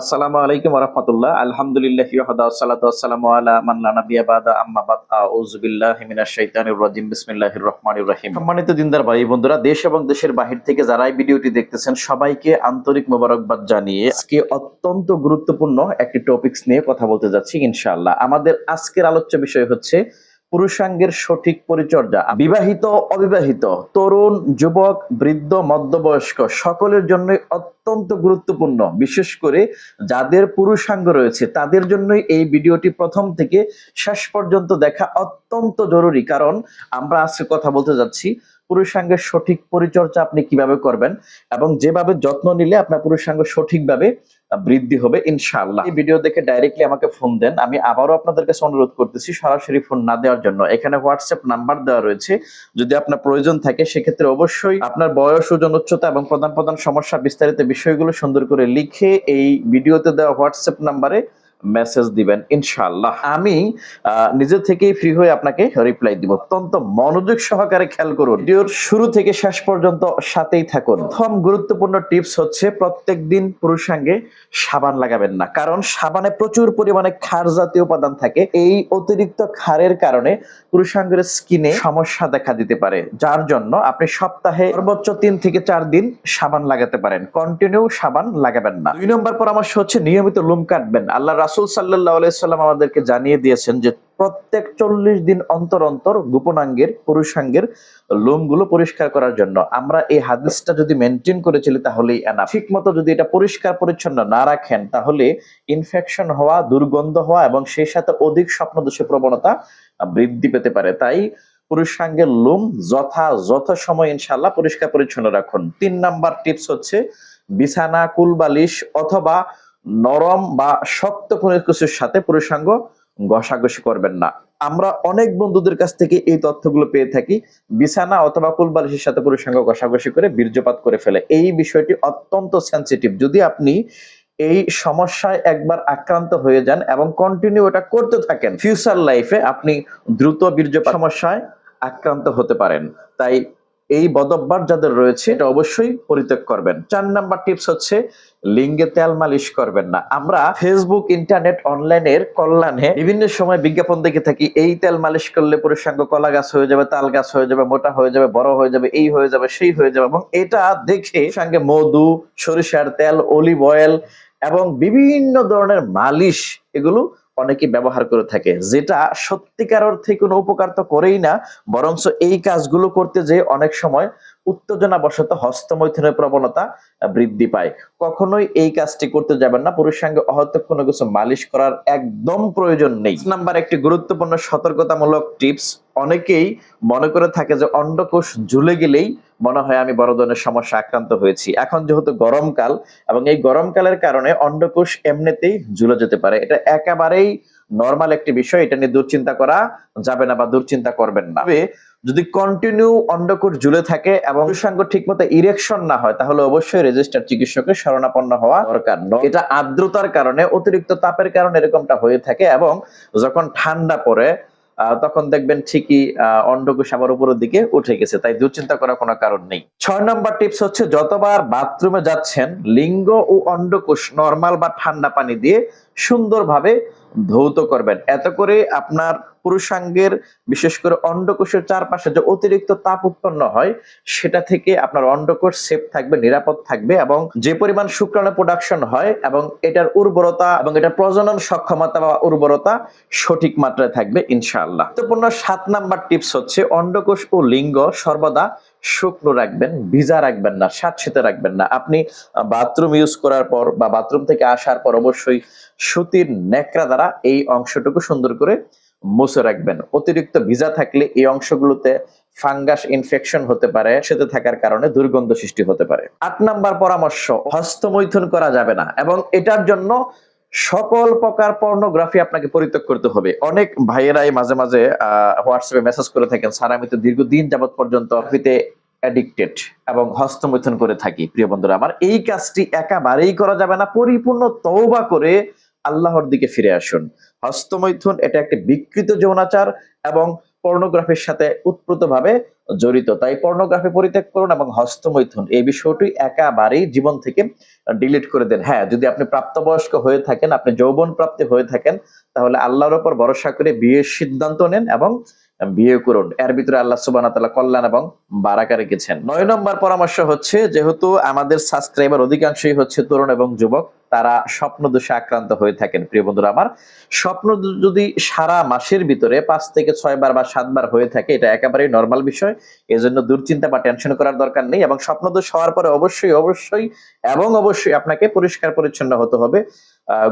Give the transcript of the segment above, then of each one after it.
আসসালামু আলাইকুম ওয়া রাহমাতুল্লাহ। আলহামদুলিল্লাহি ওয়াহদা ওয়াসসালাতু ওয়াসসালামু আলা মান লা নাবিয়্যা বা'দা আম্মা বাদ। আউযু বিল্লাহি মিনাশ শাইতানির রাজিম। বিসমিল্লাহির রহমানির রহিম। সম্মানিত দিনদার ভাই বন্ধুরা, দেশ এবং দেশের বাহির থেকে যারা এই ভিডিওটি দেখতেছেন সবাইকে আন্তরিক মোবারকবাদ জানিয়ে আজকে অত্যন্ত গুরুত্বপূর্ণ একটি টপিকস নিয়ে কথা বলতে যাচ্ছি ইনশাআল্লাহ। আমাদের আজকের আলোচ্য বিষয় হচ্ছে পুরুষাঙ্গের সঠিক পরিচর্যা। বিবাহিত, অবিবাহিত, তরুণ, যুবক, বৃদ্ধ, মধ্যবয়স্ক সকলের জন্যই অত্যন্ত গুরুত্বপূর্ণ। বিশেষ করে যাদের পুরুষাঙ্গ রয়েছে তাদের জন্যই এই ভিডিওটি প্রথম থেকে শেষ পর্যন্ত দেখা অত্যন্ত জরুরি। কারণ আমরা আজকে কথা বলতে যাচ্ছি পুরুষাঙ্গের সঠিক পরিচর্যা আপনি কিভাবে করবেন এবং যেভাবে যত্ন নিলে আপনার পুরুষাঙ্গ সঠিকভাবে বৃদ্ধি হবে ইনশাআল্লাহ। এই ভিডিও দেখে ডাইরেক্টলি আমাকে ফোন দেন। আমি আবারও আপনাদের কাছে অনুরোধ করতেছি সরাসরি ফোন না দেওয়ার জন্য। এখানে হোয়াটসঅ্যাপ নাম্বার দেওয়া রয়েছে। যদি আপনার প্রয়োজন থাকে সেক্ষেত্রে অবশ্যই আপনার বয়স, ওজন, উচ্চতা এবং প্রধান প্রধান সমস্যা বিস্তারিত বিষয়গুলো সুন্দর করে লিখে এই ভিডিওতে দেওয়া হোয়াটসঅ্যাপ নাম্বারে মেসেজ দিবেন ইনশাআল্লাহ। আমি নিজে থেকেই ফ্রি হয়ে আপনাকে রিপ্লাই দিব। অত্যন্ত মনোযোগ সহকারে খেয়াল করুন, ভিডিওর শুরু থেকে শেষ পর্যন্ত সাথেই থাকুন। প্রথম গুরুত্বপূর্ণ টিপস হচ্ছে প্রত্যেকদিন পুরুষাঙ্গে সাবান লাগাবেন না। কারণ সাবানে প্রচুর পরিমাণে ক্ষার জাতীয় উপাদান থাকে। এই অতিরিক্ত ক্ষারের কারণে পুরুষাঙ্গের স্কিনে সমস্যা দেখা দিতে পারে, যার জন্য আপনি সপ্তাহে সর্বোচ্চ 3 থেকে 4 দিন সাবান লাগাতে পারেন। কন্টিনিউ সাবান লাগাবেন না। 2 নম্বর পরামর্শ হচ্ছে নিয়মিত লোম কাটবেন। আল্লাহ রাসূল সাল্লাল্লাহু আলাইহি সাল্লাম আমাদেরকে জানিয়ে দিয়েছেন যে প্রত্যেক 40 দিন অন্তর অন্তর গোপনাঙ্গের, পুরুষাঙ্গের লোমগুলো পরিষ্কার করার জন্য। আমরা এই হাদিসটা যদি মেনটেন করে চলি তাহলেই এনাফ। ঠিক মতো যদি এটা পরিষ্কার পরিচ্ছন্ন না রাখেন তাহলে ইনফেকশন হওয়া, দুর্গন্ধ হওয়া এবং সেই সাথে অধিক স্বপ্নদোষের প্রবণতা বৃদ্ধি পেতে পারে। তাই পুরুষাঙ্গের লোম যথাযথ সময় ইনশাআল্লাহ পরিষ্কার পরিচ্ছন্ন রাখুন। 3 নাম্বার টিপস হচ্ছে বিছানা, কুলবালিশ অথবা নরম বা শক্ত কোনো কিছুর সাথে পুরুষাঙ্গ ঘষাঘষি করবেন না। আমরা অনেক বন্ধুদের কাছ থেকে এই তথ্যগুলো পেয়ে থাকি, বিছানা অথবা কুলবালিশের সাথে পুরুষাঙ্গ ঘষাঘষি করে বীর্যপাত করে ফেলে। এই বিষয়টি অত্যন্ত সেনসিটিভ। যদি আপনি এই সমস্যায় একবার আক্রান্ত হয়ে যান এবং কন্টিনিউ এটা করতে থাকেন, ফিউচার লাইফে আপনি দ্রুত বীর্যপাত সমস্যায় আক্রান্ত হতে পারেন। তাই এই বদঅভ্যাস যাদের রয়েছে এটা অবশ্যই পরিত্যাগ করবেন। 4 নাম্বার টিপস হচ্ছে লিঙ্গে তেল মালিশ করবেন না। আমরা ফেসবুক, ইন্টারনেট, অনলাইনের কল্যাণে বিভিন্ন সময় বিজ্ঞাপন দেখে থাকি, এই তেল মালিশ করলে পুরুষাঙ্গ কলা গাছ হয়ে যাবে, তাল গাছ হয়ে যাবে, মোটা হয়ে যাবে, বড় হয়ে যাবে, এই হয়ে যাবে, সেই হয়ে যাবে। এবং এটা দেখে সঙ্গে মধু, সরিষার তেল, অলিভ অয়েল এবং বিভিন্ন ধরনের মালিশ এগুলো অনেকে ব্যবহার করে থাকে, যেটা সত্যিকার অর্থে কোনো উপকার তো করেই না, বরঞ্চ এই কাজগুলো করতে যে অনেক সময় উত্তেজনা বশত হস্তমৈথুনের প্রবণতা বৃদ্ধি পায়। কখনোই এই কাজটি করতে যাবেন না। পুরুষাঙ্গে অহেতুক কোনো কিছু মালিশ করার একদম প্রয়োজন নেই। নাম্বার একটি গুরুত্বপূর্ণ সতর্কতামূলক টিপস, অনেকেই মনে করে থাকে যে অন্ডকোষ ঝুলে গেলেই মনে হয় আমি বড় ধরনের সমস্যা আক্রান্ত হয়েছি। এখন যেহেতু গরমকাল এবং এই গরমকালের কারণে অন্ডকোষ এমনিতেই ঝুলে যেতে পারে। এটা একেবারেই নরমাল একটি বিষয়, এটা নিয়ে দুশ্চিন্তা করা যাবে না বা দুশ্চিন্তা করবেন না। তবে যদি কন্টিনিউ অন্ডকোষ ঝুলে থাকে এবং পুরুষাঙ্গ ঠিকমতো ইরেকশন না হয় তাহলে অবশ্যই রেজিস্টার চিকিৎসকের শরণাপন্ন হওয়া দরকার। এটা আর্দ্রতার কারণে, অতিরিক্ত তাপের কারণে এরকমটা হয়ে থাকে এবং যখন ঠান্ডা পড়ে তখন দেখবেন ঠিকই অন্ডকোষ আবার উপরের দিকে উঠে গেছে। তাই দুশ্চিন্তা করার কোনো কারণ নেই। 6 নম্বর টিপস হচ্ছে যতবার বাথরুমে যাচ্ছেন লিঙ্গ ও অন্ডকোষ নরমাল বা ঠান্ডা পানি দিয়ে সুন্দরভাবে ধৌত করবেন। এত করে আপনার পুরুষাঙ্গের, বিশেষ করে অন্ডকোষের চারপাশে যে অতিরিক্ত তাপ উৎপন্ন হয় সেটা থেকে আপনার অন্ডকোষ সেফ থাকবে, নিরাপদ থাকবে এবং যে পরিমাণ শুক্রাণু প্রোডাকশন হয় এবং এটার উর্বরতা এবং এটার প্রজনন সক্ষমতা বা উর্বরতা সঠিক মাত্রায় থাকবে ইনশাআল্লাহ। গুরুত্বপূর্ণ 7 নাম্বার টিপস হচ্ছে অন্ডকোষ ও লিঙ্গ সর্বদা শুকনো রাখবেন, ভিজা রাখবেন না, স্যাঁতসেঁতে রাখবেন না। আপনি বাথরুম ইউজ করার পর বা বাথরুম থেকে আসার পর অবশ্যই সুতির ন্যাকড়া দ্বারা এই অংশটুকু সুন্দর করে মুছে রাখবেন। অতিরিক্ত ভিজা থাকলে এই অংশগুলোতে ফাঙ্গাস ইনফেকশন হতে পারে, সেতে থাকার কারণে দুর্গন্ধ সৃষ্টি হতে পারে। 8 নাম্বার পরামর্শ, হস্তমৈথুন করা যাবে না এবং এটার জন্য সকল প্রকার পর্নোগ্রাফি আপনাকে পরিত্যাগ করতে হবে। অনেক ভাইয়েরাই মাঝে মাঝে হোয়াটসঅ্যাপে মেসেজ করে থাকেন, স্যার আমি তো দীর্ঘদিন যাবত পর্যন্ত অ্যাডিক্টেড এবং হস্তমৈথুন করে থাকি। প্রিয় বন্ধুরা আমার, এই কাজটি একেবারেই করা যাবে না। পরিপূর্ণ তওবা করে আল্লাহর দিকে ফিরে আসুন। হস্তমৈথুন এটা একটি বিকৃত যৌনাচার এবং পর্নোগ্রাফির সাথে ওতপ্রোতভাবে জড়িত। তাই পর্নোগ্রাফি পরিত্যাগ করুন এবং হস্তমৈথুন এই বিষয়টি একেবারেই জীবন থেকে ডিলিট করে দেন। হ্যাঁ, যদি আপনি প্রাপ্তবয়স্ক হয়ে থাকেন, আপনি যৌবন প্রাপ্তি হয়ে থাকেন, তাহলে আল্লাহর উপর ভরসা করে বিয়ের সিদ্ধান্ত নেন এবং বিয়ে করুন। এর ভিতরে আল্লাহ সুবহানাহু ওয়া তাআলা কল্যাণ এবং বারাকা রেখেছেন। ৯ নম্বর পরামর্শ হচ্ছে, যেহেতু আমাদের সাবস্ক্রাইবার অধিকাংশই হচ্ছে তরুণ এবং যুবক, তারা স্বপ্ন দোষে আক্রান্ত হয়ে থাকেন। প্রিয় বন্ধুরা আমার, স্বপ্ন যদি সারা মাসের ভিতরে ৫ থেকে ৬ বার বা ৭ বার হয়ে থাকে, এটা একেবারেই নরমাল বিষয়। এজন্য দুশ্চিন্তা বা টেনশন করার দরকার নেই এবং স্বপ্ন দোষ হওয়ার পরে অবশ্যই আপনাকে পরিষ্কার পরিচ্ছন্ন হতে হবে।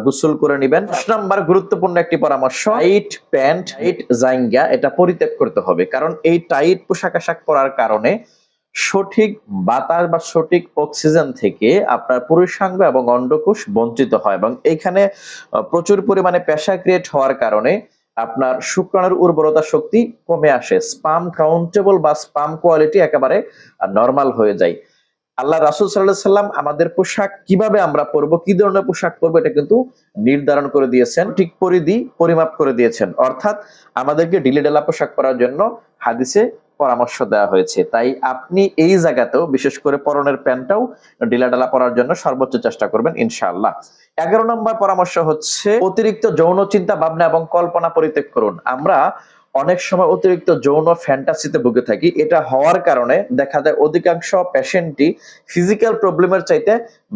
গোসল করে নিবেন। ১০ নাম্বার গুরুত্বপূর্ণ একটি পরামর্শ, টাইট প্যান্ট, টাইট জাঙ্গিয়া এটা পরিত্যাগ করতে হবে। কারণ এই টাইট পোশাক-আশাক পরার কারণে সঠিক বাতাস বা সঠিক অক্সিজেন থেকে আপনার পুরুষাঙ্গ এবং অন্ডকোষ বঞ্চিত হয় এবং এইখানে প্রচুর পরিমাণে প্রেসার ক্রিয়েট হওয়ার কারণে আপনার শুক্রাণুর উর্বরতা শক্তি কমে আসে। স্পাম কাউন্টেবল বা স্পাম কোয়ালিটি একেবারে নরমাল হয়ে যায়। আল্লাহ রাসূল সাল্লাল্লাহু আলাইহি সাল্লাম আমাদের পোশাক কিভাবে আমরা পরবো, কি ধরনের পোশাক পরবো এটা কিন্তু নির্ধারণ করে দিয়েছেন, ঠিক পরিধি পরিমাপ করে দিয়েছেন। অর্থাৎ আমাদেরকে ঢিলেঢালা পোশাক পরার জন্য হাদিসে পরামর্শ দেওয়া হয়েছে। তাই আপনি এই জায়গাতেও বিশেষ করে পরনের প্যান্টটাও ঢিলাঢালা পরার জন্য সর্বোচ্চ চেষ্টা করবেন ইনশাআল্লাহ। ১১ নম্বর পরামর্শ হচ্ছে, অতিরিক্ত যৌন চিন্তা ভাবনা এবং কল্পনা পরিত্যাগ করুন। আমরা অনেক সময় অতিরিক্ত যৌন ফ্যান্টাসিতে ভুগে থাকি। এটা হওয়ার কারণে দেখা যায় অধিকাংশ পেশেন্টই ফিজিক্যাল প্রবলেমের চাইতে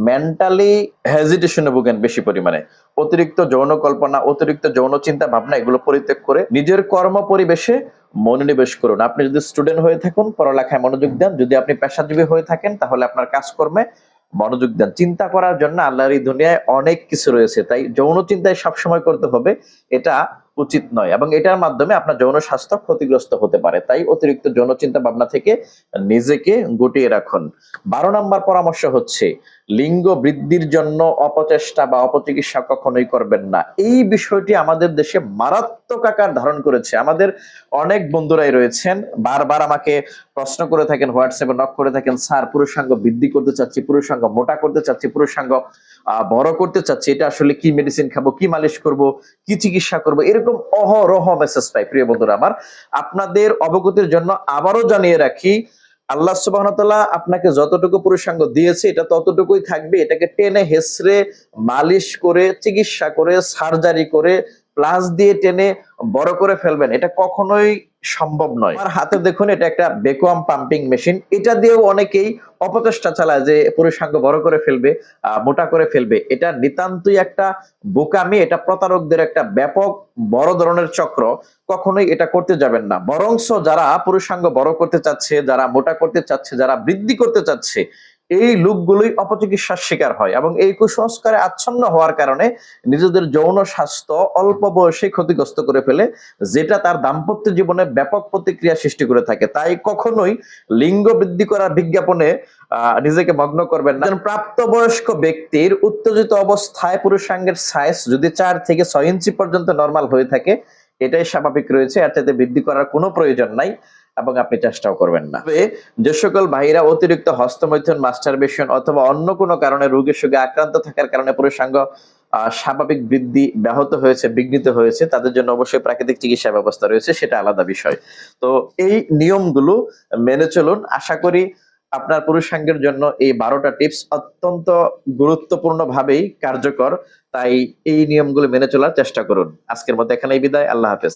মেন্টালি হেজিটেশনে ভোগেন বেশি পরিমাণে। অতিরিক্ত যৌন কল্পনা, অতিরিক্ত যৌন চিন্তা ভাবনা এগুলো পরিত্যাগ করে নিজের কর্ম পরিবেশে মনোনিবেশ করুন। আপনি যদি স্টুডেন্ট হয়ে থাকুন, পড়ালেখায় মনোযোগ দেন। যদি আপনি পেশাজীবী হয়ে থাকেন, তাহলে আপনার কাজকর্মে মনোযোগ দেন। চিন্তা করার জন্য আল্লাহর এই দুনিয়ায় অনেক কিছু রয়েছে। তাই যৌন চিন্তায় সবসময় করতে হবে, এটা উচিত নয় এবং এটার মাধ্যমে আপনার যৌন স্বাস্থ্য ক্ষতিগ্রস্ত হতে পারে। তাই অতিরিক্ত যৌন চিন্তা ভাবনা থেকে নিজেকে গুটিয়ে রাখুন। ১২ নম্বর পরামর্শ হচ্ছে, লিঙ্গ বৃদ্ধির জন্য অপচেষ্টা বা অপচিকিৎসা কখনোই করবেন না। এই বিষয়টি আমাদের দেশে মারাত্মক আকার ধারণ করেছে। আমাদের অনেক বন্ধুরাই রয়েছেন, বারবার আমাকে প্রশ্ন করে থাকেন, হোয়াটসঅ্যাপে নক করে থাকেন, স্যার পুরুষাঙ্গ বৃদ্ধি করতে চাচ্ছি, পুরুষাঙ্গ মোটা করতে চাচ্ছি, পুরুষাঙ্গ বড় করতে চাচ্ছি, এটা আসলে কি মেডিসিন খাবো, কি মালিশ করব, কি চিকিৎসা করব, এরকম অহরহ মেসেজ পাই। প্রিয় বন্ধুরা আমার, আপনাদের অবগতির জন্য আবারও জানিয়ে রাখি, আল্লাহ সুবহানাহু ওয়া তাআলা আপনাকে যতটুকু পুরুষাঙ্গ দিয়েছে এটা ততটুকুই থাকবে। এটাকে টেনে হেসড়ে মালিশ করে, চিকিৎসা করে, সার্জারি করে, প্লাস দিয়ে টেনে বড় করে ফেলবেন, এটা কখনোই সম্ভব নয়। আমার হাতে দেখুন, এটা একটা ভ্যাকুয়াম পাম্পিং মেশিন। এটা দিয়েও অনেকেই অপচেষ্টা চালায় যে পুরুষাঙ্গ বড় করে ফেলবে, মোটা করে ফেলবে। এটা নিতান্তই একটা বোকামি, এটা প্রতারকদের একটা ব্যাপক বড় ধরনের চক্র। কখনোই এটা করতে যাবেন না। বরংস যারা পুরুষাঙ্গ বড় করতে চাচ্ছে, যারা মোটা করতে চাচ্ছে, যারা বৃদ্ধি করতে চাচ্ছে, এই লোকগুলোই অপচিকিৎসার শিকার হয় এবং এই কুসংস্কারে আচ্ছন্ন হওয়ার কারণে নিজেদের যৌন স্বাস্থ্য অল্প বয়সে ক্ষতিগ্রস্ত করে ফেলে, যেটা তার দাম্পত্য জীবনে ব্যাপক প্রতিক্রিয়া সৃষ্টি করে থাকে। তাই কখনোই লিঙ্গ বৃদ্ধি করার বিজ্ঞাপনে নিজেকে মগ্ন করবেন না। প্রাপ্তবয়স্ক ব্যক্তির উত্তেজিত অবস্থায় পুরুষাঙ্গের সাইজ যদি ৪ থেকে ৬ ইঞ্চি পর্যন্ত নরমাল হয়ে থাকে, এটাই স্বাভাবিক রয়েছে। এর চাইতে বৃদ্ধি করার কোনো প্রয়োজন নাই এবং আপনি চেষ্টাও করবেন না। তবে যে সকল ভাইরা অতিরিক্ত হস্তমৈথুন, মাস্টারবেশন অথবা অন্য কোনো কারণে রোগের সঙ্গে আক্রান্ত থাকার কারণে পুরুষাঙ্গ স্বাভাবিক বৃদ্ধি ব্যাহত হয়েছে, বিঘ্নিত হয়েছে, তাদের জন্য অবশ্যই প্রাকৃতিক চিকিৎসা ব্যবস্থা রয়েছে, সেটা আলাদা বিষয়। তো এই নিয়মগুলো মেনে চলুন। আশা করি আপনার পুরুষাঙ্গের জন্য এই ১২টা টিপস অত্যন্ত গুরুত্বপূর্ণ ভাবেই কার্যকর। তাই এই নিয়মগুলো মেনে চলার চেষ্টা করুন। আজকের মতো এখানেই বিদায়। আল্লাহ হাফেজ।